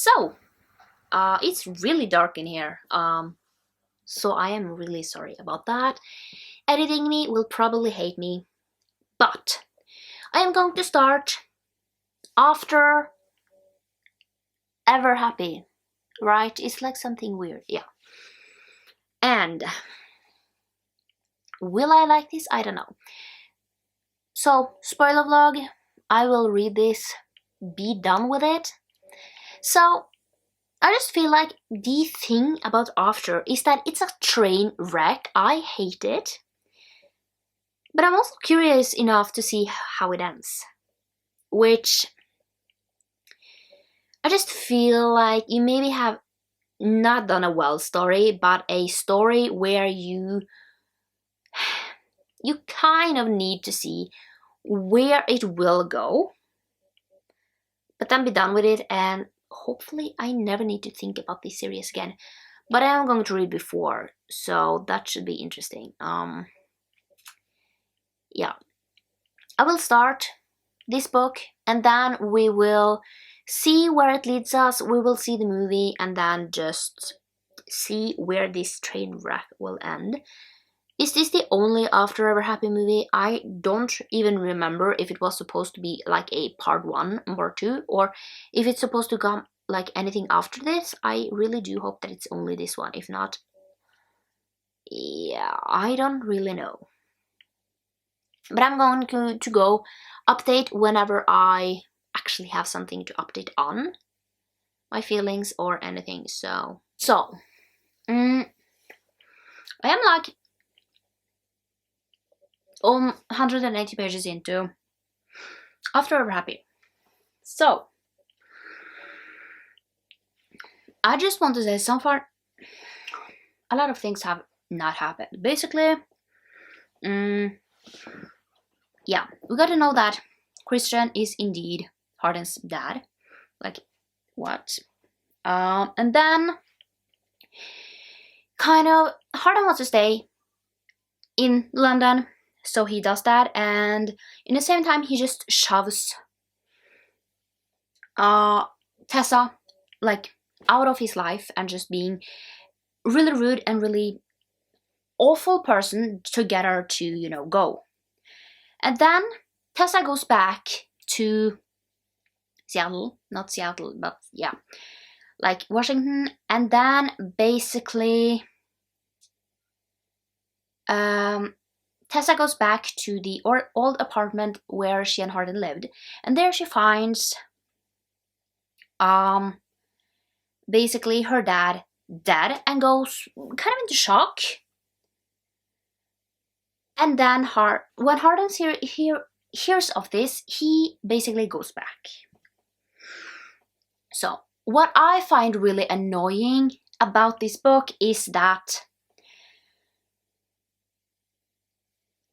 So, it's really dark in here. So I am really sorry about that. Editing me will probably hate me, but I am going to start after ever happy, right? It's like something weird, yeah. And will I like this? I don't know. So, spoiler vlog, I will read this, be done with it. So, I just feel like the thing about After is that it's a train wreck. I hate it. But I'm also curious enough to see how it ends. Which I just feel like you maybe have not done a well story, but a story where you kind of need to see where it will go, but then be done with it, and hopefully I never need to think about this series again. But I am going to read before, so that should be interesting. Yeah, I will start this book and then we will see where it leads us. We will see the movie and then just see where this train wreck will end. Is this the only After Ever Happy movie? I don't even remember if it was supposed to be like a part 1 or 2, or if it's supposed to come like anything after this. I really do hope that it's only this one. If not, yeah, I don't really know. But I'm going to go update whenever I actually have something to update on. My feelings or anything. So I am like 180 pages into After Ever Happy. So I just want to say, so far a lot of things have not happened. Basically, yeah, we got to know that Christian is indeed Harden's dad. Like, what? And then kind of Harden wants to stay in London, so he does that, and in the same time he just shoves Tessa like out of his life and just being really rude and really awful person to get her to, you know, go. And then Tessa goes back to Seattle, not Seattle, but yeah, like Washington, and then basically Tessa goes back to the old apartment where she and Harden lived, and there she finds basically her dad dead, and goes kind of into shock. And then when Harden hears of this, he basically goes back. So what I find really annoying about this book is that,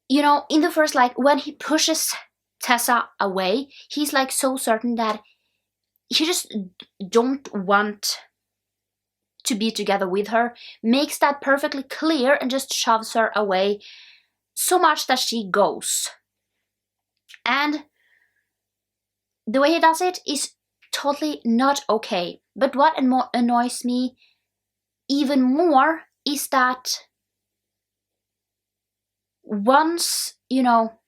you know, in the first, like, when he pushes Tessa away, he's like so certain that he just don't want to be together with her, makes that perfectly clear, and just shoves her away so much that she goes. And the way he does it is totally not okay. But what annoys me even more is that once, you know,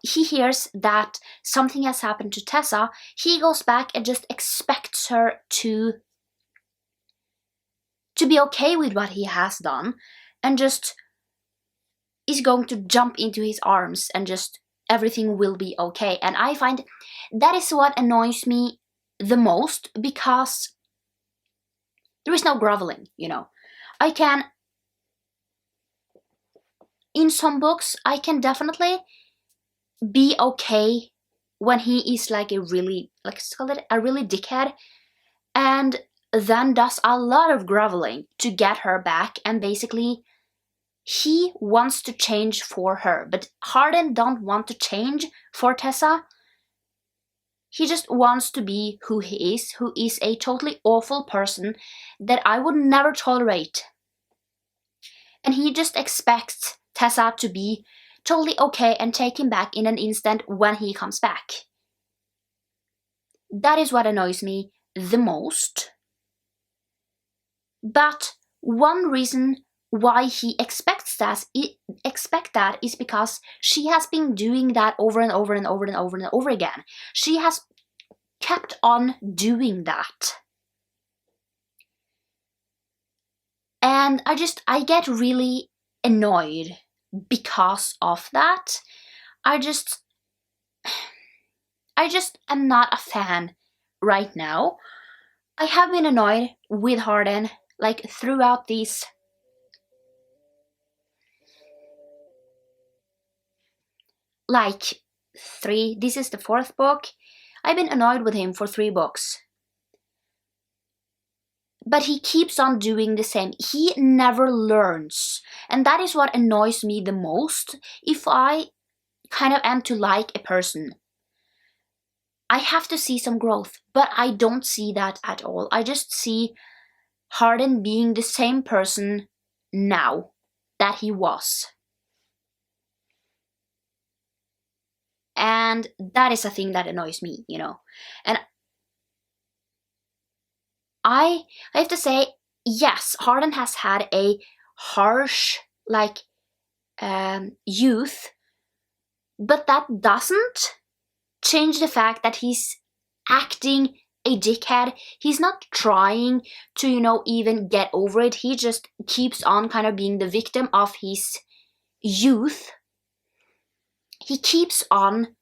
he hears that something has happened to Tessa, he goes back and just expects her to be okay with what he has done, and just is going to jump into his arms and just everything will be okay. And I find that is what annoys me the most, because there is no groveling, you know. In some books, I can definitely be okay when he is like a really, like, let's call it a really dickhead, and then does a lot of groveling to get her back, and basically he wants to change for her. But Harden don't want to change for Tessa. He just wants to be who he is, who is a totally awful person that I would never tolerate. And he just expects Tessa to be totally okay and take him back in an instant when he comes back. That is what annoys me the most. But one reason why he expects that is because she has been doing that over and over and over and over and over again. She has kept on doing that. And I get really annoyed because of that. I just am not a fan right now. I have been annoyed with Harden like throughout these like three. This is the fourth book. I've been annoyed with him for 3 books. But he keeps on doing the same. He never learns. And that is what annoys me the most. If I kind of am to like a person, I have to see some growth. But I don't see that at all. I just see Harden being the same person now that he was. And that is a thing that annoys me, you know. And I have to say, yes, Harden has had a harsh, like, youth, but that doesn't change the fact that he's acting a dickhead. He's not trying to, you know, even get over it. He just keeps on kind of being the victim of his youth. He keeps on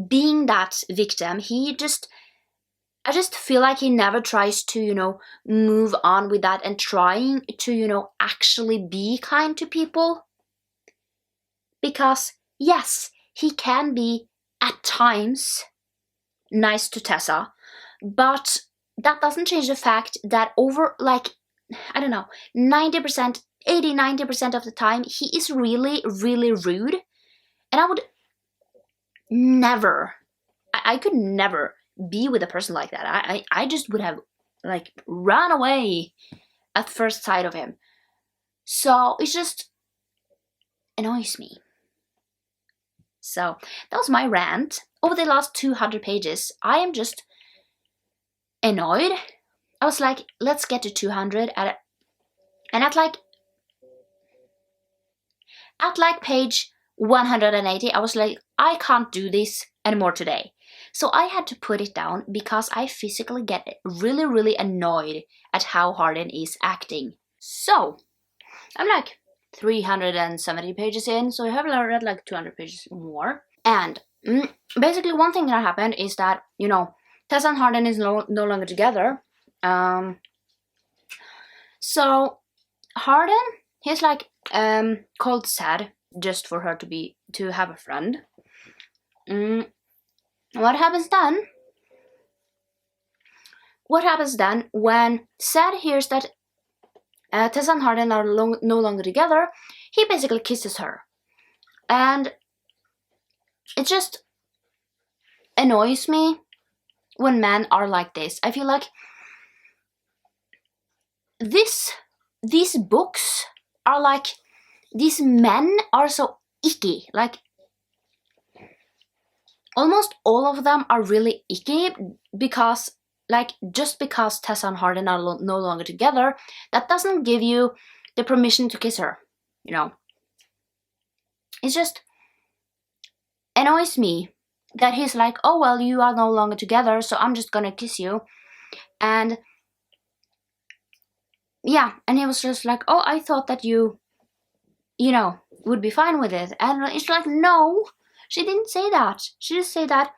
being that victim. I just feel like he never tries to, you know, move on with that and trying to, you know, actually be kind to people. Because, yes, he can be, at times, nice to Tessa, but that doesn't change the fact that over, like, I don't know, 90%, 80-90% of the time, he is really, really rude. And I would never, I could never be with a person like that. I just would have, like, run away at first sight of him. So it just annoys me. So that was my rant. Over the last 200 pages, I am just annoyed. I was like, let's get to 200 and at page 180, I was like, I can't do this anymore today. So I had to put it down because I physically get really, really annoyed at how Harden is acting. So I'm like 370 pages in, so I have read like 200 pages more. And basically one thing that happened is that, you know, Tessa and Harden is no longer together. So Harden, he's like called Sad just for her to have a friend. What happens then? What happens then when Sad hears that Tessa and Harden are no longer together? He basically kisses her. And it just annoys me when men are like this. I feel like these books are like, these men are so icky. Like, almost all of them are really icky because, like, just because Tessa and Harden are no longer together, that doesn't give you the permission to kiss her, you know. It just annoys me that he's like, oh, well, you are no longer together, so I'm just gonna kiss you. And yeah, and he was just like, oh, I thought that you know, would be fine with it. And it's like, no, she didn't say that. She just said that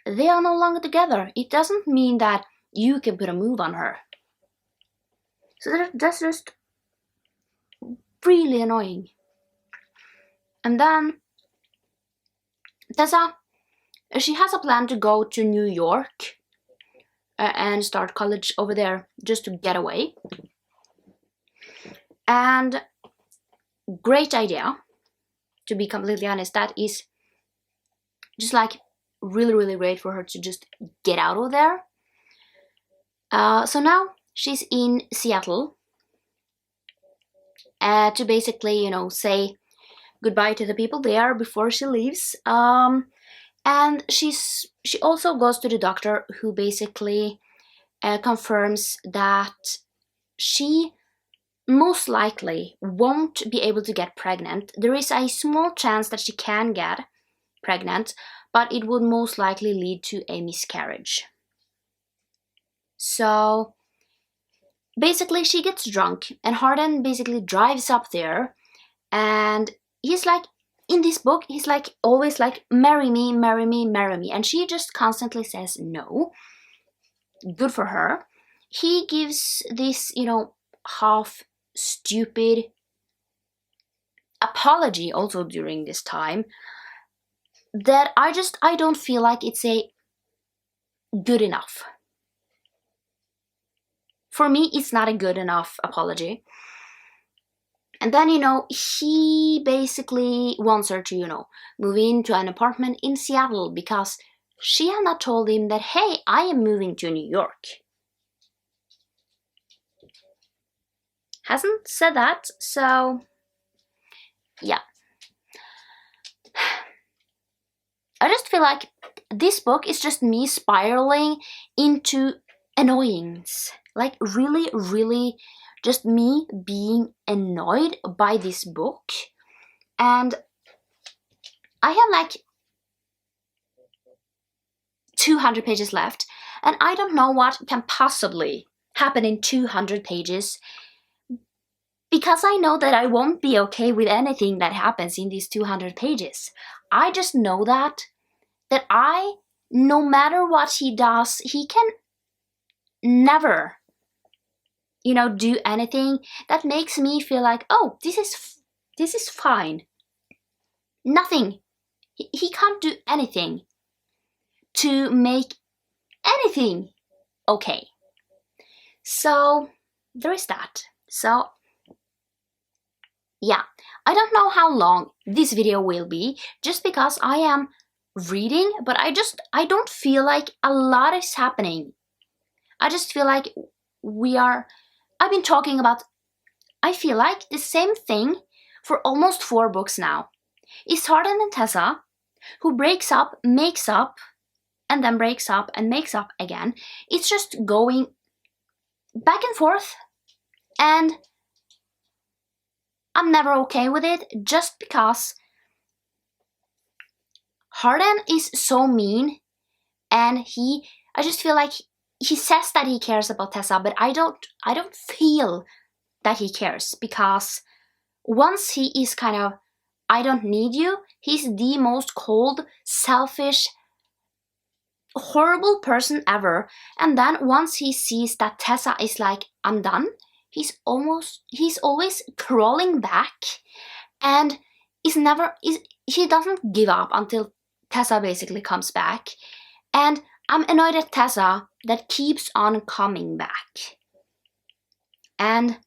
they are no longer together. It doesn't mean that you can put a move on her. So that's just really annoying. And then Tessa, she has a plan to go to New York and start college over there just to get away. And great idea, to be completely honest. That is just like really, really great for her to just get out of there. So now she's in Seattle to basically, you know, say goodbye to the people there before she leaves. And she also goes to the doctor, who basically confirms that she most likely won't be able to get pregnant. There is a small chance that she can get pregnant, but it would most likely lead to a miscarriage. So basically she gets drunk and Harden basically drives up there, and he's like, in this book he's like always like, marry me, marry me, marry me, and she just constantly says no. Good for her. He gives this, half stupid apology also during this time that I don't feel like it's a good enough. For me, it's not a good enough apology. And then, he basically wants her to, move into an apartment in Seattle because she had not told him that, hey, I am moving to New York. Hasn't said that, so yeah. I just feel like this book is just me spiraling into annoyance. Like really, really just me being annoyed by this book. And I have like 200 pages left, and I don't know what can possibly happen in 200 pages, because I know that I won't be okay with anything that happens in these 200 pages. I just know that no matter what he does, he can never, do anything that makes me feel like, oh, this is fine. Nothing. He can't do anything to make anything okay. So there is that. So yeah, I don't know how long this video will be, just because I am reading, but I don't feel like a lot is happening. I just feel like I've been talking about, I feel like the same thing for almost 4 books now. It's Harden and Tessa, who breaks up, makes up, and then breaks up and makes up again. It's just going back and forth, and I'm never okay with it, just because Harden is so mean, and I just feel like he says that he cares about Tessa, but I don't feel that he cares, because once he is kind of, I don't need you, he's the most cold, selfish, horrible person ever. And then once he sees that Tessa is like, I'm done, he's always crawling back, and he doesn't give up until Tessa basically comes back. And I'm annoyed at Tessa that keeps on coming back. And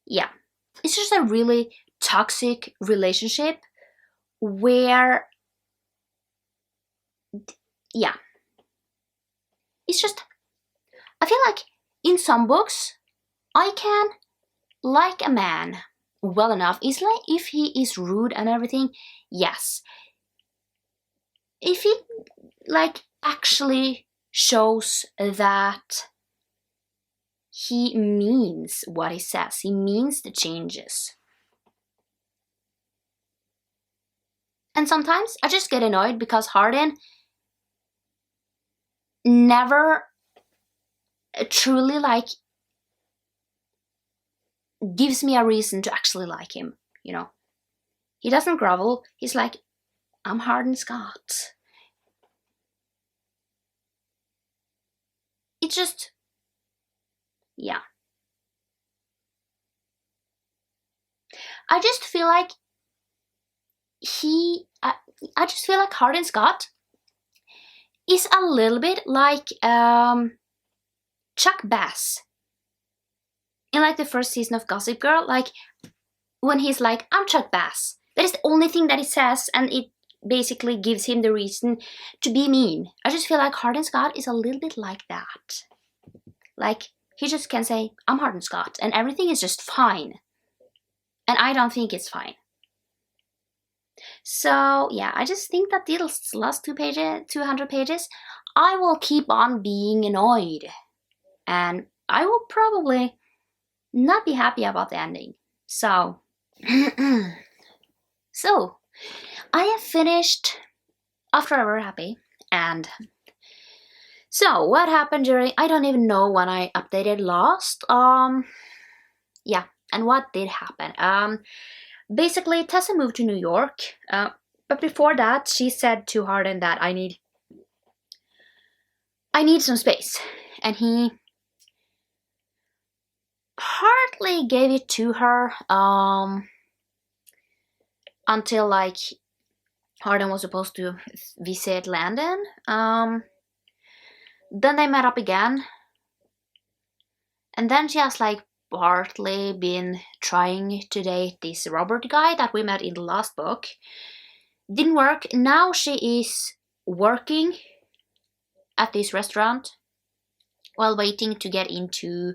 yeah, it's just a really toxic relationship where, yeah, it's just, I feel like in some books I can like a man well enough. It's like if he is rude and everything, yes. If he like actually shows that he means what he says, he means the changes. And sometimes I just get annoyed because Harden never truly like gives me a reason to actually like him, He doesn't grovel. He's like, I'm Harden Scott. It's just, yeah. I just feel like I just feel like Harden Scott is a little bit like Chuck Bass in like the first season of Gossip Girl. Like when he's like, I'm Chuck Bass. That is the only thing that he says, and it basically gives him the reason to be mean. I just feel like Harden Scott is a little bit like that. Like, he just can say, I'm Harden Scott, and everything is just fine. And I don't think it's fine. So, yeah, I just think that these last 200 pages I will keep on being annoyed. And I will probably not be happy about the ending. So, so I have finished After I Were Happy. And so what happened during, I don't even know when I updated last. Yeah, and what did happen? Basically, Tessa moved to New York. But before that, she said to Harden that I need some space. And he partly gave it to her until like Harden was supposed to visit Landon. Then they met up again. And then she has like partly been trying to date this Robert guy that we met in the last book. Didn't work. Now she is working at this restaurant while waiting to get into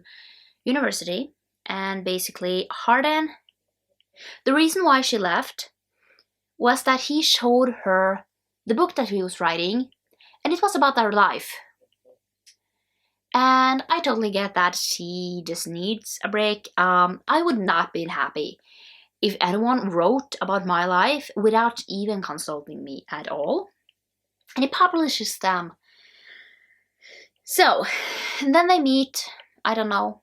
university. And basically Harden, the reason why she left was that he showed her the book that he was writing, and it was about their life. And I totally get that she just needs a break. I would not be happy if anyone wrote about my life without even consulting me at all. And it publishes them. So, then they meet, I don't know,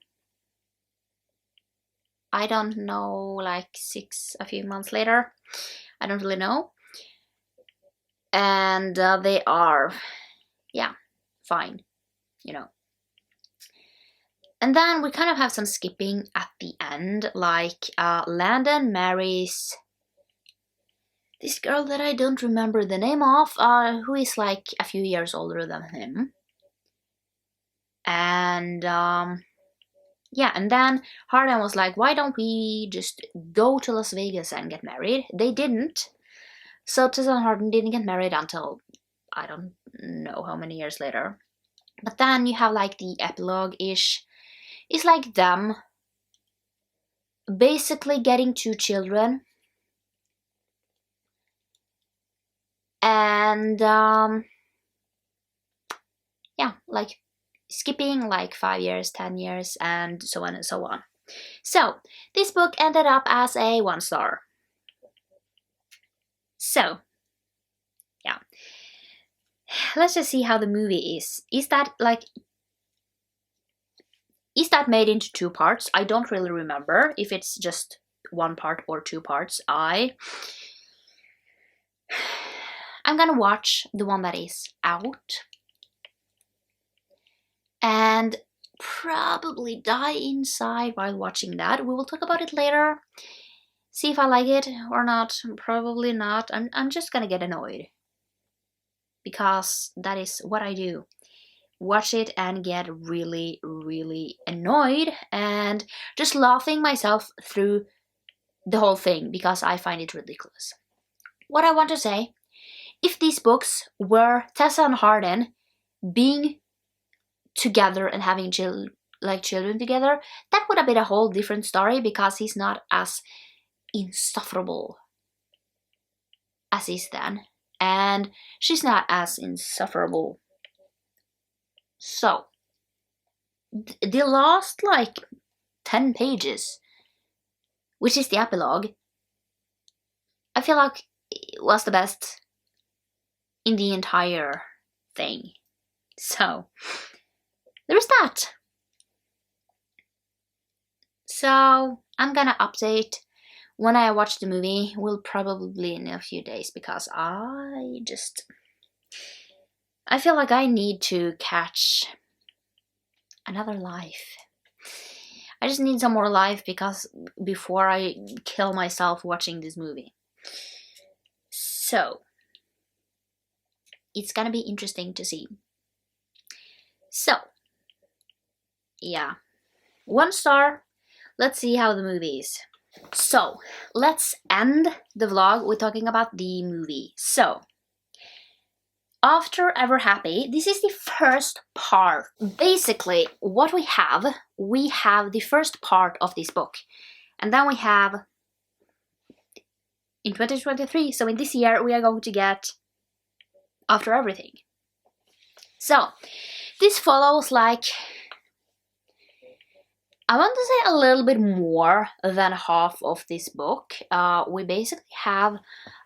like a few months later. I don't really know. And they are, fine, And then we kind of have some skipping at the end, like Landon marries this girl that I don't remember the name of, who is like a few years older than him. And and then Harden was like, why don't we just go to Las Vegas and get married? They didn't. So Tessa and Harden didn't get married until I don't know how many years later. But then you have like the epilogue-ish. It's like them basically getting 2 children. And like skipping like 5 years, 10 years, and so on and so on. So this book ended up as a 1 star. So let's just see how the movie is. Is that made into 2 parts? I don't really remember if it's just 1 part or 2 parts. I'm gonna watch the one that is out and probably die inside while watching that. We will talk about it later. See if I like it or not. Probably not. I'm just gonna get annoyed, because that is what I do. Watch it and get really, really annoyed and just laughing myself through the whole thing because I find it ridiculous. What I want to say, if these books were Tessa and Harden being together and having children together, that would have been a whole different story, because he's not as insufferable as he's then, and she's not as insufferable. So the last like 10 pages, which is the epilogue, I feel like it was the best in the entire thing. So there's that. So I'm gonna update when I watch the movie. Will probably in a few days, because I feel like I need to catch another life. I just need some more life before I kill myself watching this movie. So it's gonna be interesting to see. So 1 star. Let's see how the movie is. So let's end the vlog with talking about the movie. So After Ever Happy, this is the first part. Basically, what we have the first part of this book. And then we have, in 2023, so in this year, we are going to get After Everything. So this follows like, I want to say a little bit more than half of this book. We basically have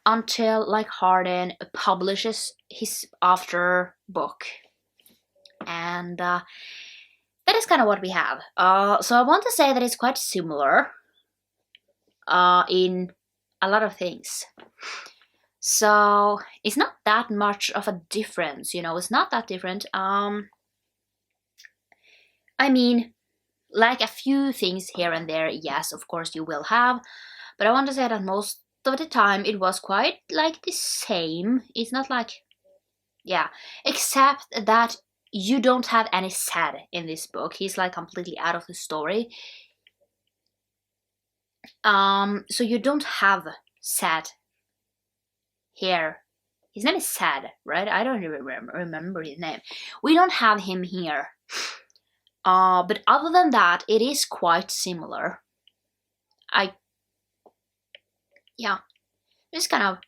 until like Hardin publishes his after book, and that is kind of what we have. So I want to say that it's quite similar in a lot of things. So it's not that much of a difference, it's not that different. I mean, like a few things here and there, yes, of course you will have, but I want to say that most of the time it was quite like the same. It's not like, yeah, except that you don't have any sad in this book. He's like completely out of the story. So you don't have sad here. His name is Sad, right? I don't even remember his name. We don't have him here. But other than that, it is quite similar. It's kind of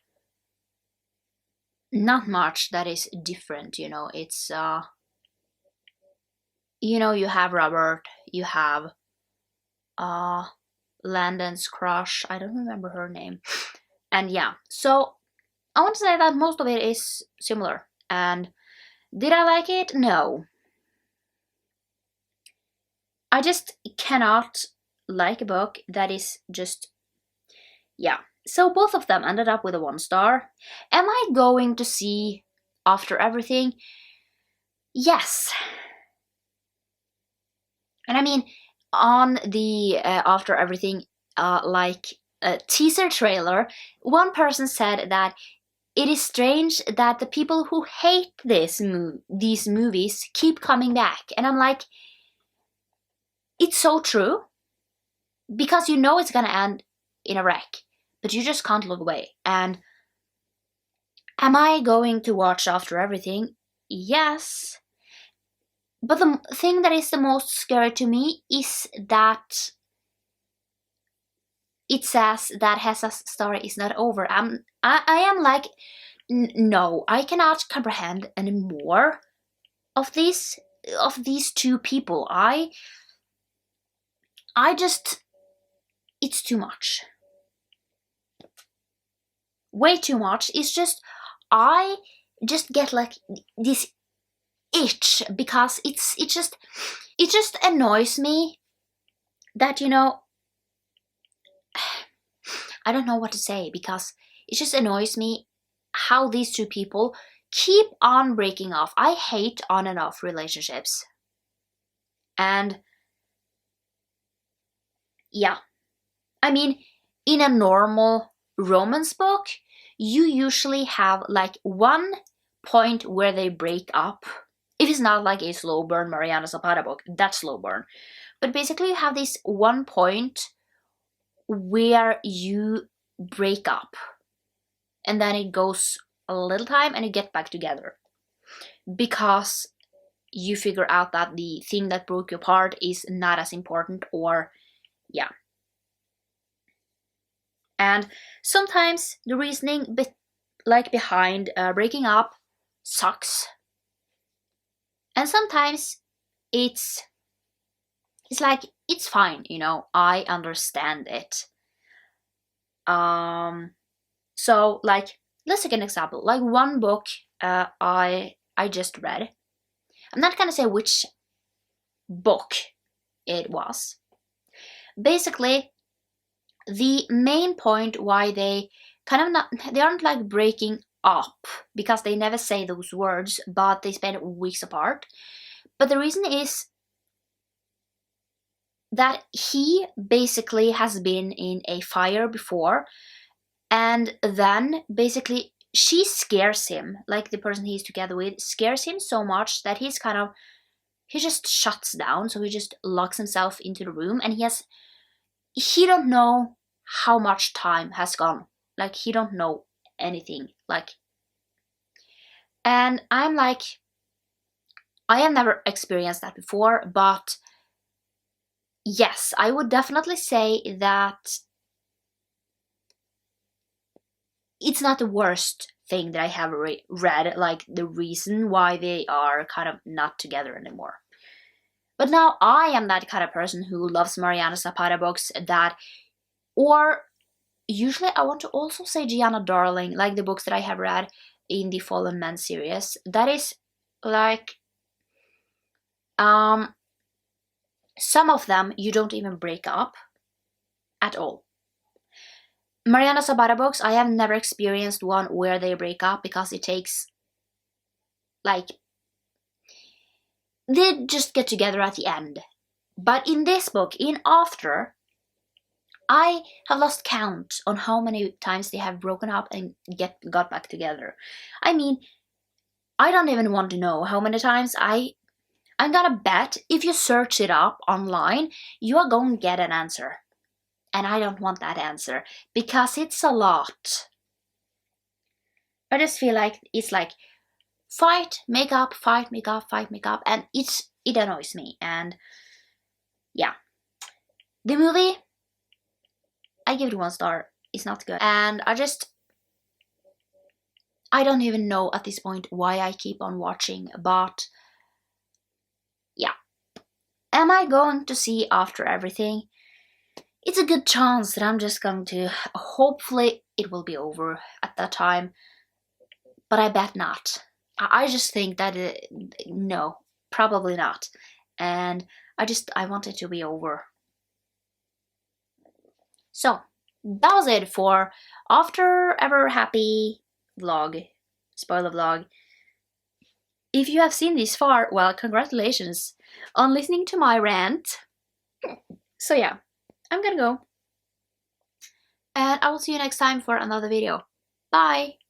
not much that is different, It's, you have Robert, you have Landon's crush. I don't remember her name. And yeah, so I want to say that most of it is similar. And did I like it? No. I just cannot like a book that is just, yeah. So both of them ended up with a 1 star. Am I going to see After Everything? Yes. And I mean, on the After Everything, teaser trailer, one person said that it is strange that the people who hate these movies keep coming back. And I'm like, it's so true. Because it's gonna end in a wreck. But you just can't look away. And am I going to watch After Everything? Yes. But the thing that is the most scary to me is that it says that Hessa's story is not over. I am like, no, I cannot comprehend any more of these two people. I just, it's too much. Way too much. It's just, I just get like this itch because it just annoys me that, I don't know what to say, because it just annoys me how these two people keep on breaking off. I hate on and off relationships. And yeah, I mean, in a normal romance book, you usually have like one point where they break up. It is not like a slow burn Mariana Zapata book, that's slow burn. But basically you have this one point where you break up. And then it goes a little time and you get back together. Because you figure out that the thing that broke you apart is not as important, or yeah. And sometimes the reasoning behind breaking up sucks. And sometimes it's like, it's fine, I understand it. So like, let's take an example. Like one book I just read. I'm not gonna say which book it was. Basically, the main point why they they aren't like breaking up, because they never say those words, but they spend weeks apart. But the reason is that he basically has been in a fire before, and then basically she scares him, like the person he's together with scares him so much that he just shuts down. So he just locks himself into the room, and he don't know how much time has gone. Like, he don't know anything. Like, and I'm like, I have never experienced that before, but yes, I would definitely say that it's not the worst thing that I have read, like the reason why they are kind of not together anymore. But now I am that kind of person who loves Mariana Zapata books that, or usually I want to also say Gianna Darling, like the books that I have read in the Fallen Men series. That is like, some of them you don't even break up at all. Mariana Zapata books, I have never experienced one where they break up because it takes, like, they just get together at the end. But in this book, in After, I have lost count on how many times they have broken up and got back together. I mean, I don't even want to know how many times. I'm gonna bet if you search it up online, you are going to get an answer. And I don't want that answer because it's a lot. I just feel like it's like fight, make up, fight, make up, fight, make up, and it annoys me. And yeah, the movie, I give it 1 star. It's not good, and I don't even know at this point why I keep on watching. But yeah, am I going to see After Everything? It's a good chance that I'm just going to, hopefully it will be over at that time, but I bet not. I just think that, no, probably not. And I want it to be over. So, that was it for After Ever Happy vlog, spoiler vlog. If you have seen this far, well, congratulations on listening to my rant. So yeah, I'm gonna go. And I will see you next time for another video. Bye!